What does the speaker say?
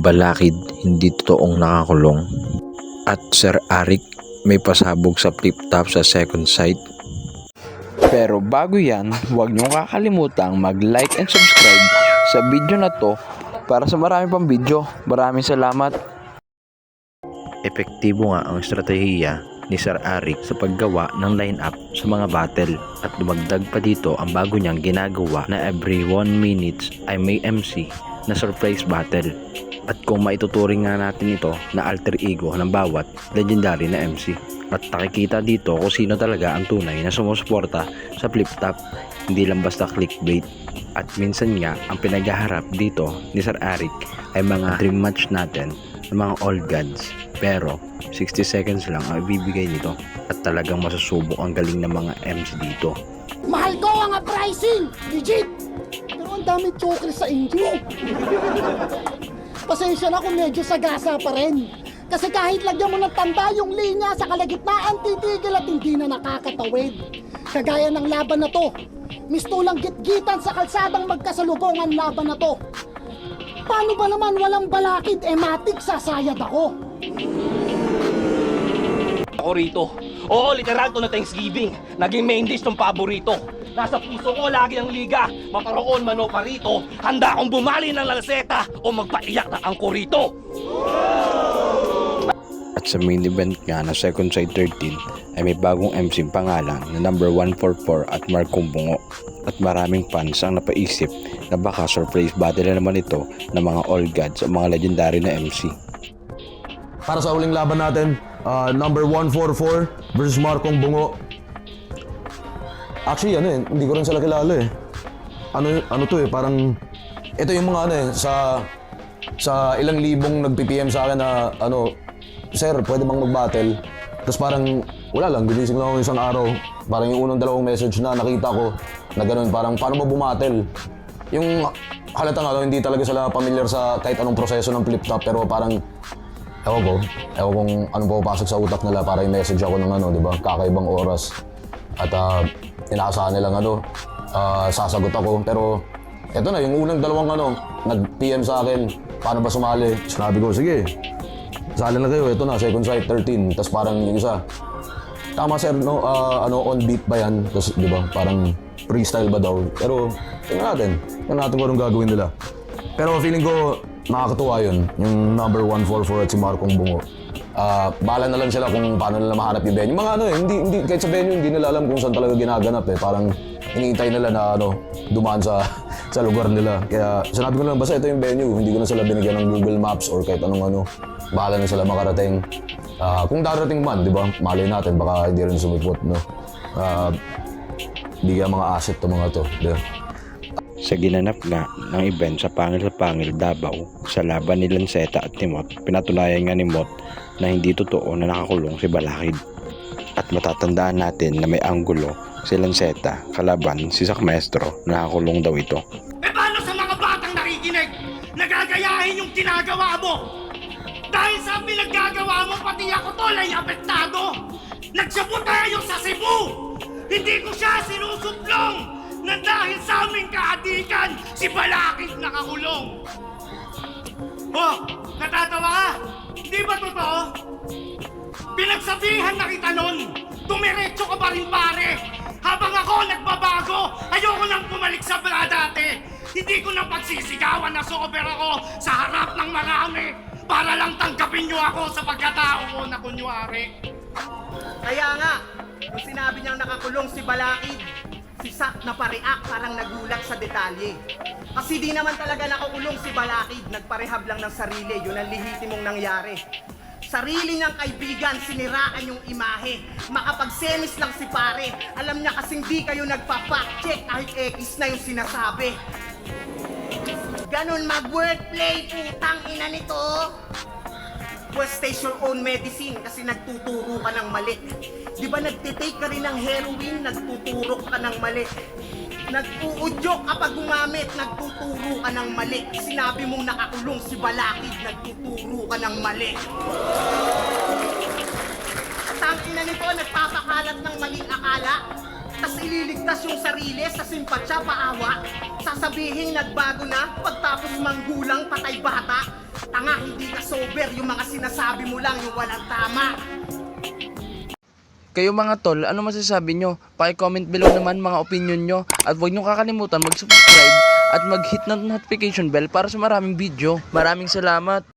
Balakid, hindi totoong nakakulong. At Sir Arik, may pasabog sa flip top sa second sight. Pero bago yan, huwag niyong kakalimutang mag-like and subscribe sa video na to para sa marami pang video. Maraming salamat. Epektibo nga ang estratehiya ni Sir Arik sa paggawa ng lineup sa mga battle at dumagdag pa dito ang bago niyang ginagawa na every 1 minutes ay may MC na surprise battle. At kung maituturing nga natin ito na alter ego ng bawat legendary na MC. At nakikita dito kung sino talaga ang tunay na sumusuporta sa flip top, hindi lang basta clickbait. At minsan nga ang pinaghaharap dito ni Sir Arik ay mga dream match natin ng mga old gods. Pero 60 seconds lang ang ibibigay nito at talagang masusubok ang galing ng mga MC dito. Mahal ko ang pricing! Legit! Pero ang daming chokers sa inyo. Pasensya na kung medyo sagasa pa rin. Kasi kahit lagyan mo ng tanda yung linya sa kalagitnaan, titigil at hindi na nakakatawid. Kagaya ng laban na to, mistulang gitgitan sa kalsadang magkasalubong ang laban na to. Paano ba naman walang balakid, matik sasayad ako? Ako rito. Oo, literal to na Thanksgiving. Naging main dish tong paborito. Nasa puso ko lagi ang liga. Maparoon man o parito. Handa akong bumali ng lalseta o magpaiyak na ang kurito. At sa main event nga na second side 13 ay may bagong MC pangalan na number 144 at Markong Bungo. At maraming fans ang napaisip na baka surprise battle na naman ito ng mga all gods o mga legendary na MC. Para sa uling laban natin, number 144 versus Markong Bungo. Actually, hindi ko rin sila kilala eh. Ano to eh, parang ito yung mga sa ilang libong nag-PPM sa akin na sir, pwede bang mag-battle? Tapos parang wala lang, ginising lang ako isang araw. Parang yung unang dalawang message na nakita ko na gano'n, parang paano ba bumattle? Yung halatang hindi talaga sila familiar sa kahit anong proseso ng flip top, pero parang ewan ko kung anong pupasok sa utak nila para yung message ako ng di ba, kakaibang oras. At inaasahan nilang sasagot ako. Pero eto na, yung unang dalawang nag-PM sa akin, paano ba sumali? Sinabi ko, sige, sali na kayo, ito na, second sight 13. Tapos parang yung isa, tama sir, on beat ba yan? Tapos di ba, parang freestyle ba daw? Pero tingnan natin kung anong gagawin nila. Pero feeling ko, nakakatuwa yun, yung number 144 at si Markong Bungo. Bahala na lang sila kung paano nila mahanap yung venue. Mga hindi kahit sa venue, hindi nila alam kung saan talaga ginaganap eh. Parang hinihintay nila na dumaan sa lugar nila. Kaya sinabi ko lang, basta ito yung venue. Hindi ko na sila binigyan ng Google Maps or kahit anong bahala na sila makarating. Kung darating man, di ba? Malay natin, baka hindi rin sumipot, no? Bigyan mga asset to mga to. Diba? Sa ginanap nga ng event sa Pangil Davao sa laban ni Lanceta at ni Mot, pinatunayan nga ni Mot na hindi totoo na nakakulong si Balakid. At matatandaan natin na may anggulo si Lanceta kalaban si Sak Maestro na nakakulong daw ito. Paano sa mga batang nakikinig? Nagagayahin yung ginagawa mo! Dahil sa pinaggagawa mo, pati ako tol ay apektado! Nagsabot tayo sa Cebu! Hindi ko siya sinusuplong! Na dahil sa aming kaadikan, si Balakid nakakulong. Oh, natatawa ka? Di ba totoo? Pinagsabihan na kita nun, dumiretso ka pa rin pare. Habang ako nagbabago, ayoko nang bumalik sa dati. Hindi ko nang pagsisigawan na sober ako sa harap ng marami para lang tanggapin niyo ako sa pagkatao ko na kunwari. Kaya nga, nung sinabi niyang nakakulong si Balakid, si Sak na pa-react parang nagulat sa detalye. Kasi di naman talaga nakakulong si Balakid, nagparehab lang ng sarili, yun ang lehitimong nangyari. Sarili niyang kaibigan, siniraan yung imahe. Makapag-semis lang si pare, alam niya kasing di kayo nagpa-fact-check kahit X na yung sinasabi. Ganon mag-wordplay, putang ina nito. Well, state your own medicine kasi nagtuturo ka ng mali. Di ba nagtitake ka rin ng heroin, nagtuturo ka ng mali. Nag-uudyok kapag gumamit, nagtuturo ka ng mali. Sinabi mong nakakulong si Balakid, nagtuturo ka ng mali. Tangina nito, nagpapakalat ng maling akala. Tas ililigtas yung sarili sa simpatsya paawa. Sasabihin nagbago na pagtapos manggulang patay bata. subscriber, yung mga sinasabi mo lang, yung walang tama. Kayo mga tol, ano masasabi nyo? Paki-comment below naman mga opinion nyo. At huwag nyo kakalimutan mag-subscribe at mag-hit ng notification bell para sa maraming video. Maraming salamat!